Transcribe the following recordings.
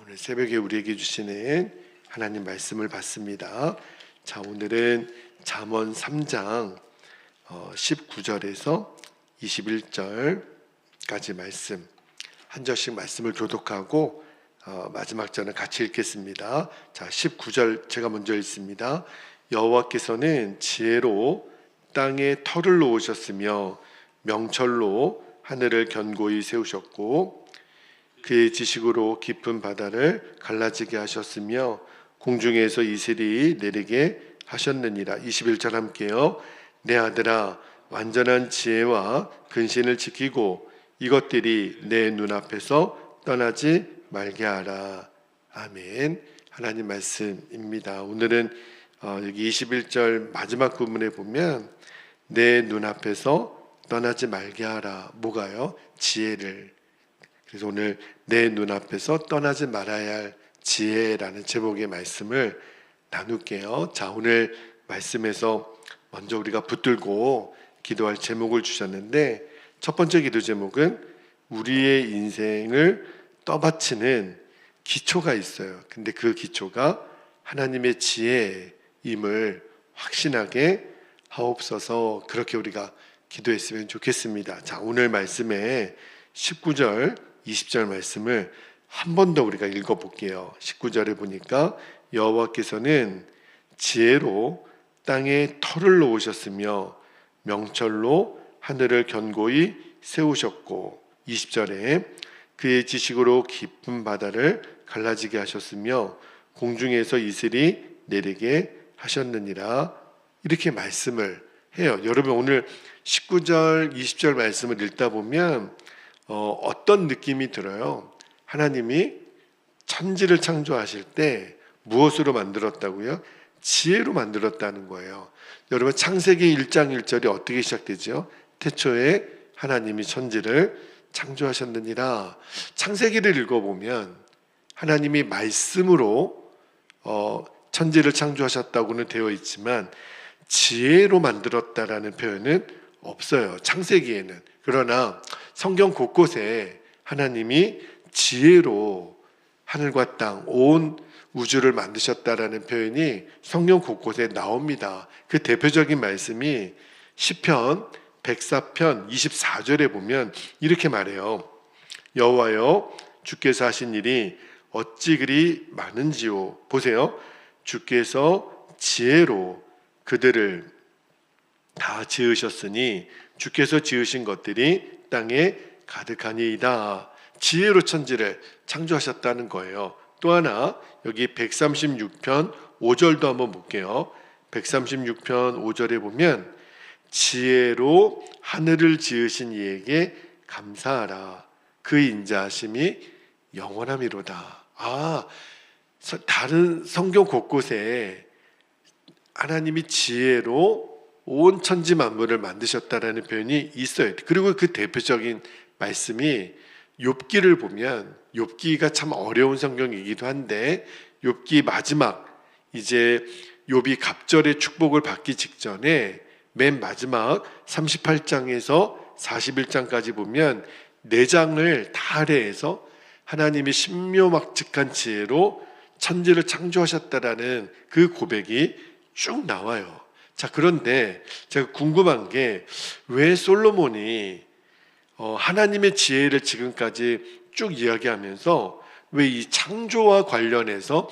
오늘 새벽에 우리에게 주시는 하나님 말씀을 받습니다. 자, 오늘은 잠언 3장 19절에서 21절까지 말씀 한 절씩 말씀을 교독하고 마지막 절은 같이 읽겠습니다. 자, 19절 제가 먼저 읽습니다. 여호와께서는 지혜로 땅에 터를 놓으셨으며 명철로 하늘을 견고히 세우셨고 그의 지식으로 깊은 바다를 갈라지게 하셨으며 공중에서 이슬이 내리게 하셨느니라. 21절 함께요. 내 아들아, 완전한 지혜와 근신을 지키고 이것들이 내 눈앞에서 떠나지 말게 하라. 아멘. 하나님 말씀입니다. 오늘은 여기 21절 마지막 부분에 보면 내 눈앞에서 떠나지 말게 하라. 뭐가요? 지혜를. 그래서 오늘 내 눈앞에서 떠나지 말아야 할 지혜라는 제목의 말씀을 나눌게요. 자, 오늘 말씀에서 먼저 우리가 붙들고 기도할 제목을 주셨는데 첫 번째 기도 제목은 우리의 인생을 떠받치는 기초가 있어요. 근데 그 기초가 하나님의 지혜임을 확신하게 하옵소서. 그렇게 우리가 기도했으면 좋겠습니다. 자, 오늘 말씀에 19절 20절 말씀을 한 번 더 우리가 읽어볼게요. 19절에 보니까 여호와께서는 지혜로 땅에 터를 놓으셨으며 명철로 하늘을 견고히 세우셨고 20절에 그의 지식으로 깊은 바다를 갈라지게 하셨으며 공중에서 이슬이 내리게 하셨느니라. 이렇게 말씀을 해요. 여러분 오늘 19절 20절 말씀을 읽다 보면 어떤 느낌이 들어요? 하나님이 천지를 창조하실 때 무엇으로 만들었다고요? 지혜로 만들었다는 거예요. 여러분 창세기 1장 1절이 어떻게 시작되죠? 태초에 하나님이 천지를 창조하셨느니라. 창세기를 읽어보면 하나님이 말씀으로 천지를 창조하셨다고는 되어 있지만 지혜로 만들었다라는 표현은 없어요. 창세기에는. 그러나 성경 곳곳에 하나님이 지혜로 하늘과 땅, 온 우주를 만드셨다라는 표현이 성경 곳곳에 나옵니다. 그 대표적인 말씀이 시편 104편 24절에 보면 이렇게 말해요. 여호와여, 주께서 하신 일이 어찌 그리 많은지요. 보세요. 주께서 지혜로 그들을 다 지으셨으니 주께서 지으신 것들이 땅에 가득하니이다. 지혜로 천지를 창조하셨다는 거예요. 또 하나 여기 136편 5절도 한번 볼게요. 136편 5절에 보면 지혜로 하늘을 지으신 이에게 감사하라. 그 인자하심이 영원함이로다. 다른 성경 곳곳에 하나님이 지혜로 온 천지 만물을 만드셨다라는 표현이 있어요. 그리고 그 대표적인 말씀이 욥기를 보면 욥기가 참 어려운 성경이기도 한데 욥기 마지막 이제 욥이 갑절의 축복을 받기 직전에 맨 마지막 38장에서 41장까지 보면 4장을 다 할애해서 하나님이 신묘막측한 지혜로 천지를 창조하셨다라는 그 고백이 쭉 나와요. 자, 그런데 제가 궁금한 게 왜 솔로몬이 하나님의 지혜를 지금까지 쭉 이야기하면서 왜 이 창조와 관련해서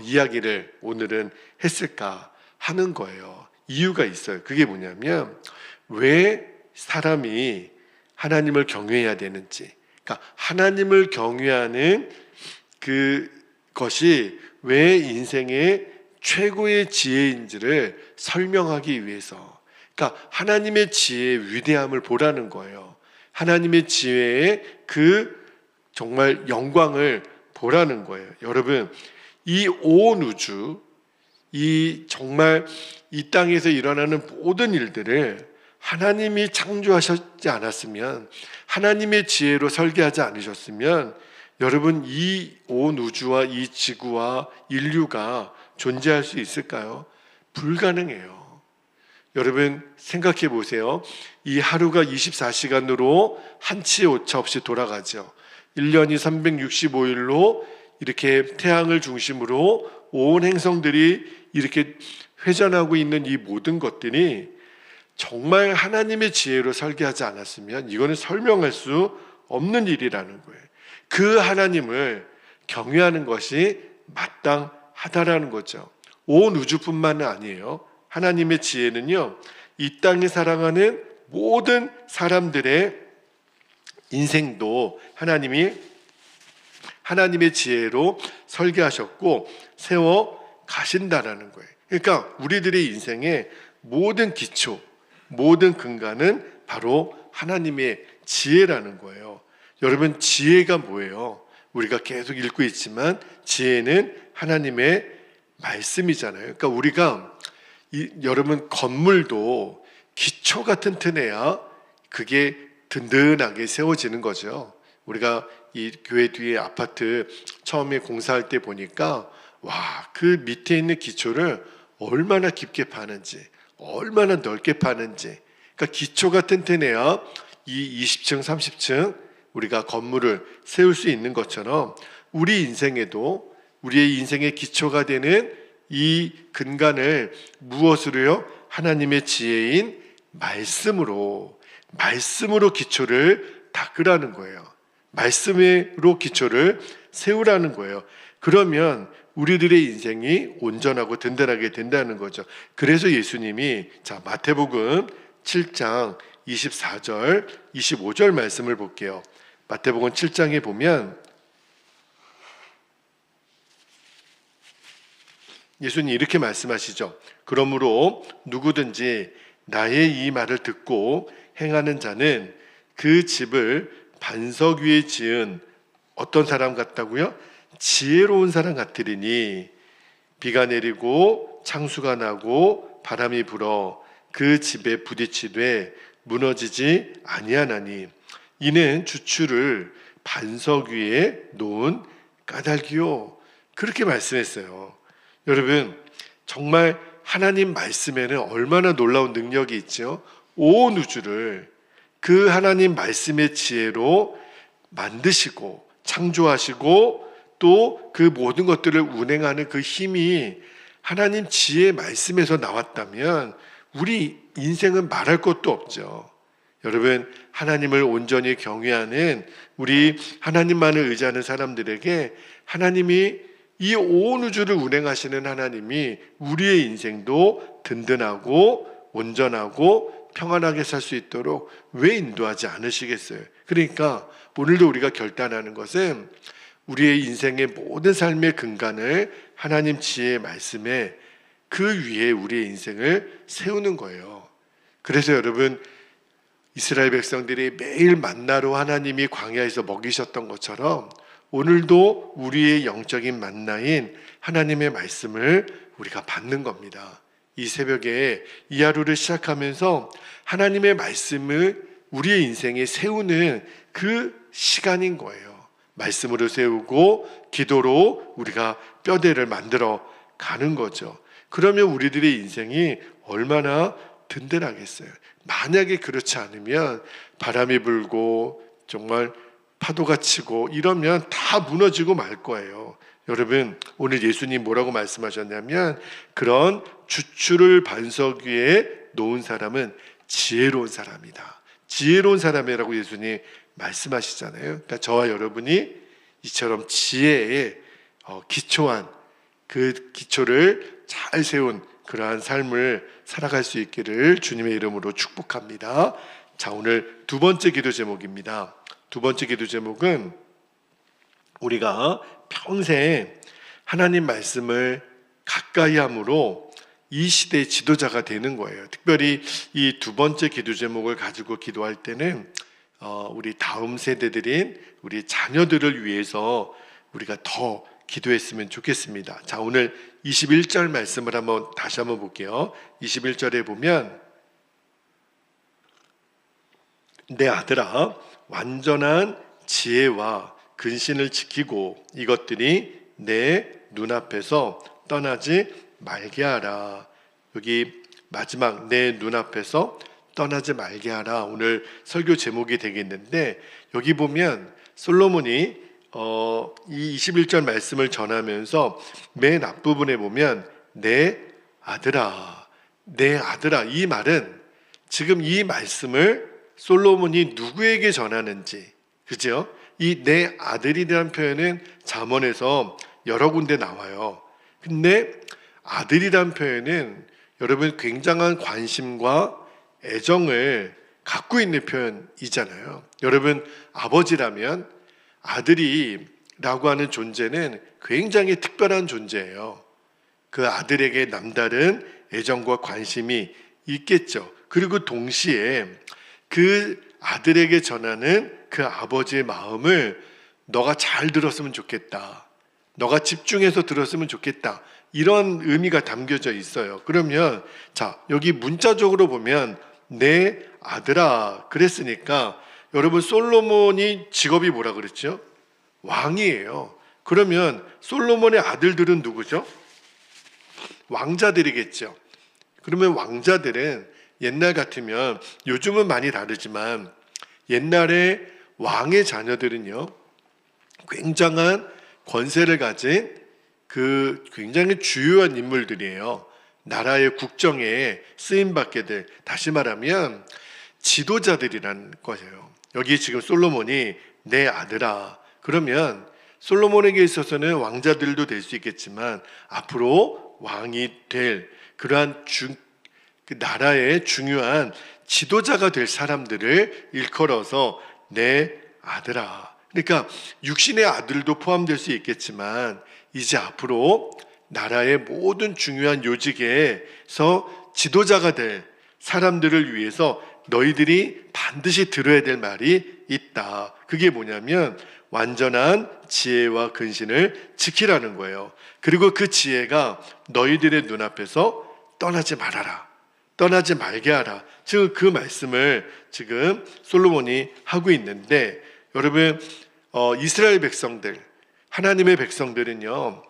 이야기를 오늘은 했을까 하는 거예요. 이유가 있어요. 그게 뭐냐면 왜 사람이 하나님을 경외해야 되는지, 그러니까 하나님을 경외하는 그것이 왜 인생의 최고의 지혜인지를 설명하기 위해서, 그러니까 하나님의 지혜의 위대함을 보라는 거예요. 하나님의 지혜의 그 정말 영광을 보라는 거예요. 여러분, 이 온 우주, 이 정말 이 땅에서 일어나는 모든 일들을 하나님이 창조하셨지 않았으면, 하나님의 지혜로 설계하지 않으셨으면 여러분 이 온 우주와 이 지구와 인류가 존재할 수 있을까요? 불가능해요. 여러분 생각해 보세요. 이 하루가 24시간으로 한치의 오차 없이 돌아가죠. 1년이 365일로 이렇게 태양을 중심으로 온 행성들이 이렇게 회전하고 있는 이 모든 것들이 정말 하나님의 지혜로 설계하지 않았으면 이거는 설명할 수 없는 일이라는 거예요. 그 하나님을 경외하는 것이 마땅하다라는 거죠. 온 우주뿐만 아니에요. 하나님의 지혜는요, 이 땅에 살아가는 모든 사람들의 인생도 하나님의 지혜로 설계하셨고 세워 가신다라는 거예요. 그러니까 우리들의 인생의 모든 기초, 모든 근간은 바로 하나님의 지혜라는 거예요. 여러분, 지혜가 뭐예요? 우리가 계속 읽고 있지만 지혜는 하나님의 말씀이잖아요. 그러니까 우리가 여러분, 건물도 기초가 튼튼해야 그게 든든하게 세워지는 거죠. 우리가 이 교회 뒤에 아파트 처음에 공사할 때 보니까 그 밑에 있는 기초를 얼마나 깊게 파는지, 얼마나 넓게 파는지. 그러니까 기초가 튼튼해야 이 20층, 30층 우리가 건물을 세울 수 있는 것처럼 우리 인생에도 우리의 인생의 기초가 되는 이 근간을 무엇으로요? 하나님의 지혜인 말씀으로 기초를 닦으라는 거예요. 말씀으로 기초를 세우라는 거예요. 그러면 우리들의 인생이 온전하고 든든하게 된다는 거죠. 그래서 예수님이 마태복음 7장 24절, 25절 말씀을 볼게요. 마태복음 7장에 보면 예수님이 이렇게 말씀하시죠. 그러므로 누구든지 나의 이 말을 듣고 행하는 자는 그 집을 반석 위에 지은 어떤 사람 같다고요? 지혜로운 사람 같으리니 비가 내리고 창수가 나고 바람이 불어 그 집에 부딪히되 무너지지 아니하나니 이는 주추를 반석 위에 놓은 까닭이요. 그렇게 말씀했어요. 여러분, 정말 하나님 말씀에는 얼마나 놀라운 능력이 있죠. 온 우주를 그 하나님 말씀의 지혜로 만드시고 창조하시고 또 그 모든 것들을 운행하는 그 힘이 하나님 지혜의 말씀에서 나왔다면 우리 인생은 말할 것도 없죠. 여러분, 하나님을 온전히 경외하는 우리 하나님만을 의지하는 사람들에게 하나님이 이 온 우주를 운행하시는 하나님이 우리의 인생도 든든하고 온전하고 평안하게 살 수 있도록 왜 인도하지 않으시겠어요? 그러니까 오늘도 우리가 결단하는 것은 우리의 인생의 모든 삶의 근간을 하나님 지혜의 말씀에 그 위에 우리의 인생을 세우는 거예요. 그래서 여러분, 이스라엘 백성들이 매일 만나로 하나님이 광야에서 먹이셨던 것처럼 오늘도 우리의 영적인 만나인 하나님의 말씀을 우리가 받는 겁니다. 이 새벽에 이 하루를 시작하면서 하나님의 말씀을 우리의 인생에 세우는 그 시간인 거예요. 말씀으로 세우고 기도로 우리가 뼈대를 만들어 가는 거죠. 그러면 우리들의 인생이 얼마나 든든하겠어요. 만약에 그렇지 않으면 바람이 불고 정말 파도가 치고 이러면 다 무너지고 말 거예요. 여러분, 오늘 예수님 뭐라고 말씀하셨냐면 그런 주추를 반석 위에 놓은 사람은 지혜로운 사람이다. 지혜로운 사람이라고 예수님 말씀하시잖아요. 그러니까 저와 여러분이 이처럼 지혜에 기초한 그 기초를 잘 세운 그러한 삶을 살아갈 수 있기를 주님의 이름으로 축복합니다. 자, 오늘 두 번째 기도 제목입니다. 두 번째 기도 제목은 우리가 평생 하나님 말씀을 가까이 함으로 이 시대의 지도자가 되는 거예요. 특별히 이 두 번째 기도 제목을 가지고 기도할 때는 우리 다음 세대들인 우리 자녀들을 위해서 우리가 더 기도했으면 좋겠습니다. 자, 오늘 21절 말씀을 다시 한번 볼게요. 21절에 보면 내 아들아, 완전한 지혜와 근신을 지키고 이것들이 내 눈앞에서 떠나지 말게 하라. 여기 마지막 내 눈앞에서 떠나지 말게 하라. 오늘 설교 제목이 되겠는데 여기 보면 솔로몬이 이 21절 말씀을 전하면서 맨 앞부분에 보면 내 아들아, 내 아들아, 이 말은 지금 이 말씀을 솔로몬이 누구에게 전하는지, 그죠? 이 내 아들이라는 표현은 잠언에서 여러 군데 나와요. 근데 아들이란 표현은 여러분 굉장한 관심과 애정을 갖고 있는 표현이잖아요. 여러분 아버지라면 아들이라고 하는 존재는 굉장히 특별한 존재예요. 그 아들에게 남다른 애정과 관심이 있겠죠. 그리고 동시에 그 아들에게 전하는 그 아버지의 마음을 너가 잘 들었으면 좋겠다. 너가 집중해서 들었으면 좋겠다. 이런 의미가 담겨져 있어요. 그러면 자, 여기 문자적으로 보면 내 아들아 그랬으니까 여러분 솔로몬이 직업이 뭐라 그랬죠? 왕이에요. 그러면 솔로몬의 아들들은 누구죠? 왕자들이겠죠. 그러면 왕자들은 옛날 같으면 요즘은 많이 다르지만 옛날에 왕의 자녀들은요 굉장한 권세를 가진 그 굉장히 주요한 인물들이에요. 나라의 국정에 쓰임받게 될, 다시 말하면 지도자들이라는 거예요. 여기 지금 솔로몬이 내 아들아 그러면 솔로몬에게 있어서는 왕자들도 될 수 있겠지만 앞으로 왕이 될 그러한 그 나라의 중요한 지도자가 될 사람들을 일컬어서 내 아들아. 그러니까 육신의 아들도 포함될 수 있겠지만 이제 앞으로 나라의 모든 중요한 요직에서 지도자가 될 사람들을 위해서 너희들이 반드시 들어야 될 말이 있다. 그게 뭐냐면 완전한 지혜와 근신을 지키라는 거예요. 그리고 그 지혜가 너희들의 눈앞에서 떠나지 말아라. 떠나지 말게 하라. 지금 그 말씀을 지금 솔로몬이 하고 있는데 여러분 이스라엘 백성들 하나님의 백성들은요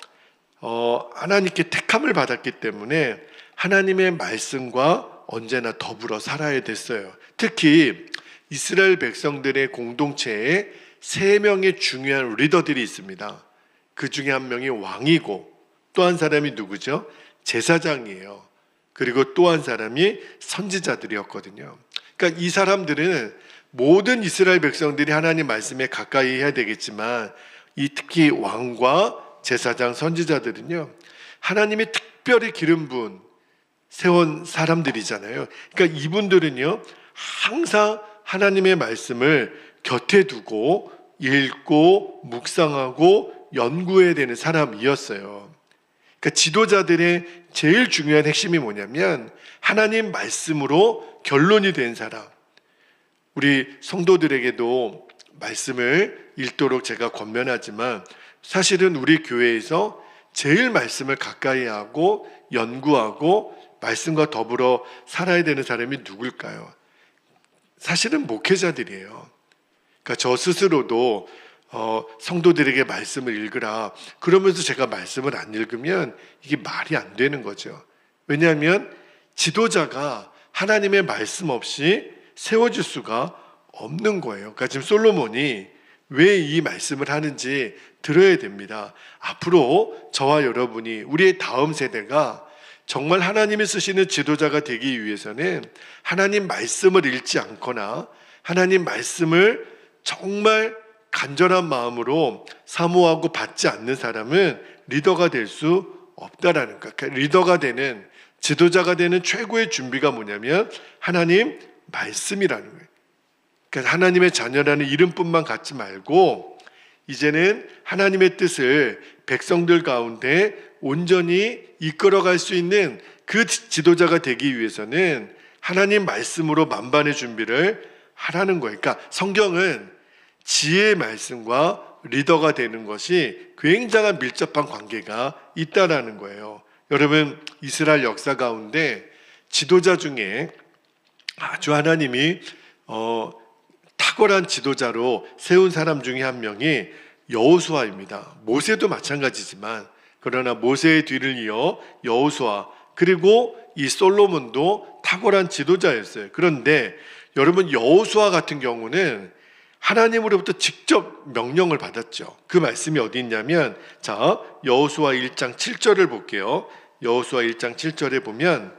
하나님께 택함을 받았기 때문에 하나님의 말씀과 언제나 더불어 살아야 됐어요. 특히 이스라엘 백성들의 공동체에 3명의 중요한 리더들이 있습니다. 그 중에 한 명이 왕이고 또 한 사람이 누구죠? 제사장이에요. 그리고 또 한 사람이 선지자들이었거든요. 그러니까 이 사람들은 모든 이스라엘 백성들이 하나님 말씀에 가까이 해야 되겠지만 이 특히 왕과 제사장 선지자들은요 하나님이 특별히 기름 부은 세운 사람들이잖아요. 그러니까 이분들은요 항상 하나님의 말씀을 곁에 두고 읽고 묵상하고 연구해야 되는 사람이었어요. 그러니까 지도자들의 제일 중요한 핵심이 뭐냐면 하나님 말씀으로 결론이 된 사람. 우리 성도들에게도 말씀을 읽도록 제가 권면하지만 사실은 우리 교회에서 제일 말씀을 가까이 하고 연구하고 말씀과 더불어 살아야 되는 사람이 누굴까요? 사실은 목회자들이에요. 그러니까 저 스스로도 성도들에게 말씀을 읽으라 그러면서 제가 말씀을 안 읽으면 이게 말이 안 되는 거죠. 왜냐하면 지도자가 하나님의 말씀 없이 세워질 수가 없는 거예요. 그러니까 지금 솔로몬이 왜 이 말씀을 하는지 들어야 됩니다. 앞으로 저와 여러분이 우리의 다음 세대가 정말 하나님이 쓰시는 지도자가 되기 위해서는 하나님 말씀을 읽지 않거나 하나님 말씀을 정말 간절한 마음으로 사모하고 받지 않는 사람은 리더가 될 수 없다라는 것. 그러니까 리더가 되는 지도자가 되는 최고의 준비가 뭐냐면 하나님 말씀이라는 거예요. 그러니까 하나님의 자녀라는 이름뿐만 갖지 말고 이제는 하나님의 뜻을 백성들 가운데 온전히 이끌어갈 수 있는 그 지도자가 되기 위해서는 하나님 말씀으로 만반의 준비를 하라는 거예요. 그러니까 성경은 지혜의 말씀과 리더가 되는 것이 굉장한 밀접한 관계가 있다라는 거예요. 여러분 이스라엘 역사 가운데 지도자 중에 아주 하나님이 탁월한 지도자로 세운 사람 중에 한 명이 여호수아입니다. 모세도 마찬가지지만 그러나 모세의 뒤를 이어 여호수아 그리고 이 솔로몬도 탁월한 지도자였어요. 그런데 여러분 여호수아 같은 경우는 하나님으로부터 직접 명령을 받았죠. 그 말씀이 어디 있냐면, 자, 여호수아 1장 7절을 볼게요. 여호수아 1장 7절에 보면,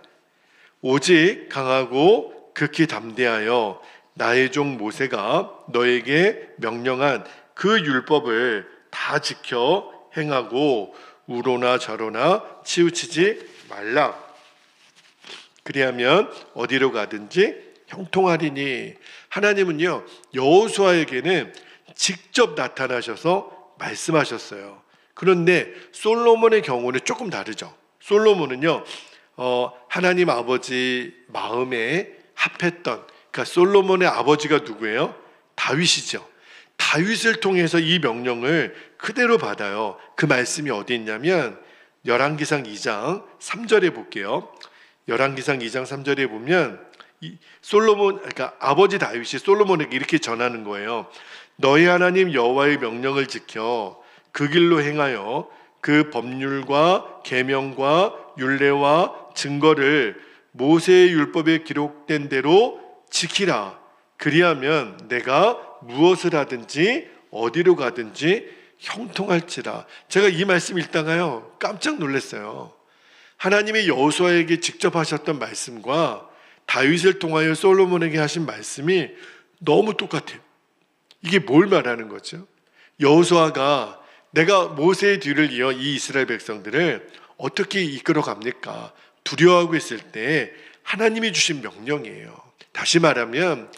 오직 강하고 극히 담대하여 나의 종 모세가 너에게 명령한 그 율법을 다 지켜 행하고 우로나 좌로나 치우치지 말라. 그리하면 어디로 가든지 형통하리니. 하나님은요, 여호수아에게는 직접 나타나셔서 말씀하셨어요. 그런데 솔로몬의 경우는 조금 다르죠. 솔로몬은요, 하나님 아버지 마음에 합했던, 그러니까 솔로몬의 아버지가 누구예요? 다윗이죠. 다윗을 통해서 이 명령을 그대로 받아요. 그 말씀이 어디 있냐면 열왕기상 2장 3절에 볼게요. 열왕기상 2장 3절에 보면 솔로몬, 그러니까 아버지 다윗이 솔로몬에게 이렇게 전하는 거예요. 너희 하나님 여호와의 명령을 지켜 그 길로 행하여 그 법률과 계명과 율례와 증거를 모세의 율법에 기록된 대로 지키라. 그리하면 내가 무엇을 하든지 어디로 가든지 형통할지라. 제가 이 말씀 읽다가요, 깜짝 놀랐어요. 하나님이 여호수아에게 직접 하셨던 말씀과 다윗을 통하여 솔로몬에게 하신 말씀이 너무 똑같아요. 이게 뭘 말하는 거죠? 여호수아가 내가 모세의 뒤를 이어 이 이스라엘 백성들을 어떻게 이끌어 갑니까? 두려워하고 있을 때 하나님이 주신 명령이에요. 다시 말하면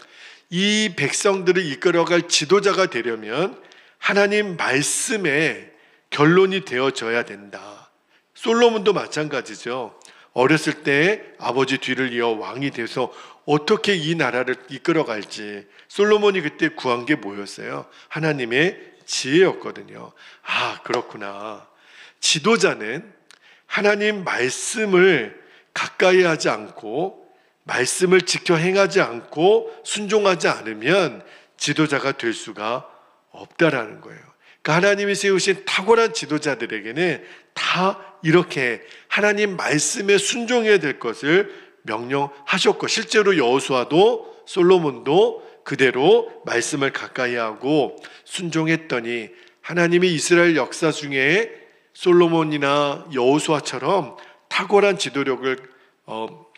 이 백성들을 이끌어갈 지도자가 되려면 하나님 말씀의 결론이 되어져야 된다. 솔로몬도 마찬가지죠. 어렸을 때 아버지 뒤를 이어 왕이 돼서 어떻게 이 나라를 이끌어갈지 솔로몬이 그때 구한 게 뭐였어요? 하나님의 지혜였거든요. 아, 그렇구나. 지도자는 하나님 말씀을 가까이 하지 않고 말씀을 지켜 행하지 않고 순종하지 않으면 지도자가 될 수가 없다라는 거예요. 그러니까 하나님이 세우신 탁월한 지도자들에게는 다 이렇게 하나님 말씀에 순종해야 될 것을 명령하셨고, 실제로 여호수아도 솔로몬도 그대로 말씀을 가까이 하고 순종했더니 하나님이 이스라엘 역사 중에 솔로몬이나 여호수아처럼 탁월한 지도력을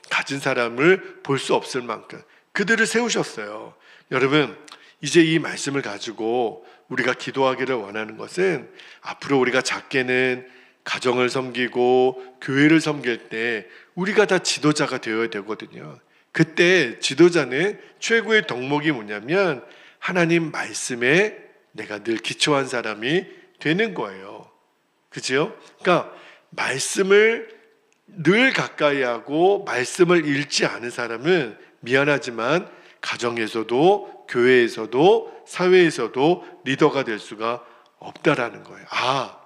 가진 사람을 볼 수 없을 만큼 그들을 세우셨어요. 여러분, 이제 이 말씀을 가지고 우리가 기도하기를 원하는 것은 앞으로 우리가 작게는 가정을 섬기고 교회를 섬길 때 우리가 다 지도자가 되어야 되거든요. 그때 지도자는 최고의 덕목이 뭐냐면 하나님 말씀에 내가 늘 기초한 사람이 되는 거예요. 그죠? 그러니까 말씀을 늘 가까이 하고 말씀을 읽지 않은 사람은 미안하지만 가정에서도 교회에서도 사회에서도 리더가 될 수가 없다라는 거예요. 아,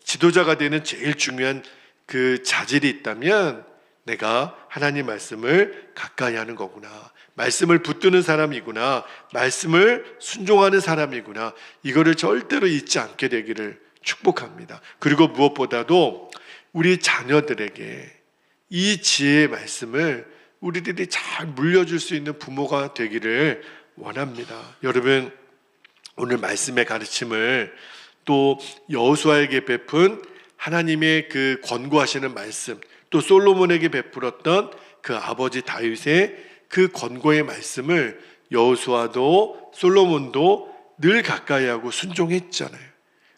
지도자가 되는 제일 중요한 그 자질이 있다면 내가 하나님 말씀을 가까이 하는 거구나. 말씀을 붙드는 사람이구나. 말씀을 순종하는 사람이구나. 이거를 절대로 잊지 않게 되기를 축복합니다. 그리고 무엇보다도 우리 자녀들에게 이 지혜의 말씀을 우리들이 잘 물려줄 수 있는 부모가 되기를 원합니다. 여러분, 오늘 말씀의 가르침을 또 여호수아에게 베푼 하나님의 그 권고하시는 말씀, 또 솔로몬에게 베풀었던 그 아버지 다윗의 그 권고의 말씀을 여호수아도 솔로몬도 늘 가까이 하고 순종했잖아요.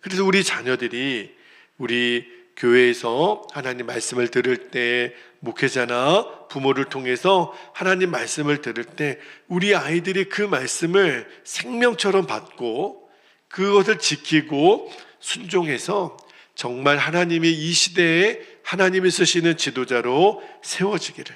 그래서 우리 자녀들이 우리 교회에서 하나님 말씀을 들을 때, 목회자나 부모를 통해서 하나님 말씀을 들을 때 우리 아이들이 그 말씀을 생명처럼 받고 그것을 지키고 순종해서 정말 하나님이 이 시대에 하나님이 쓰시는 지도자로 세워지기를,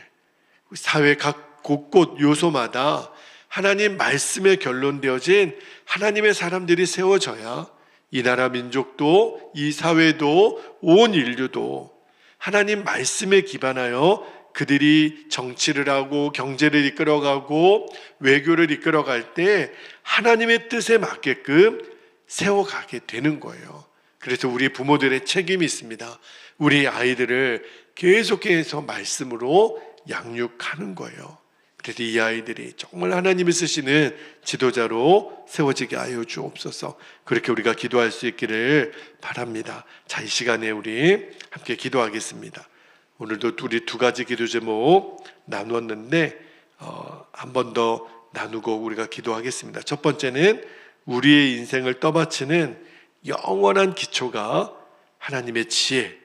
사회 각 곳곳 요소마다 하나님 말씀에 결론되어진 하나님의 사람들이 세워져야 이 나라 민족도 이 사회도 온 인류도 하나님 말씀에 기반하여 그들이 정치를 하고 경제를 이끌어가고 외교를 이끌어갈 때 하나님의 뜻에 맞게끔 세워가게 되는 거예요. 그래서 우리 부모들의 책임이 있습니다. 우리 아이들을 계속해서 말씀으로 양육하는 거예요. 그래서 이 아이들이 정말 하나님이 쓰시는 지도자로 세워지게 하여 주옵소서. 그렇게 우리가 기도할 수 있기를 바랍니다. 자, 이 시간에 우리 함께 기도하겠습니다. 오늘도 우리 두 가지 기도 제목 나누었는데 한 번 더 나누고 우리가 기도하겠습니다. 첫 번째는 우리의 인생을 떠받치는 영원한 기초가 하나님의 지혜,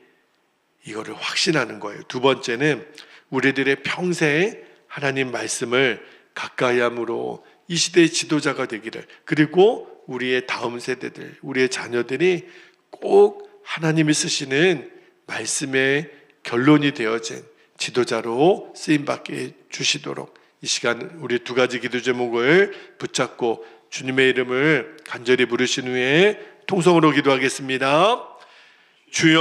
이거를 확신하는 거예요. 두 번째는 우리들의 평생 하나님 말씀을 가까이 함으로 이 시대의 지도자가 되기를, 그리고 우리의 다음 세대들, 우리의 자녀들이 꼭 하나님이 쓰시는 말씀의 결론이 되어진 지도자로 쓰임받게 주시도록 이 시간 우리 두 가지 기도 제목을 붙잡고 주님의 이름을 간절히 부르신 후에 통성으로 기도하겠습니다. 주여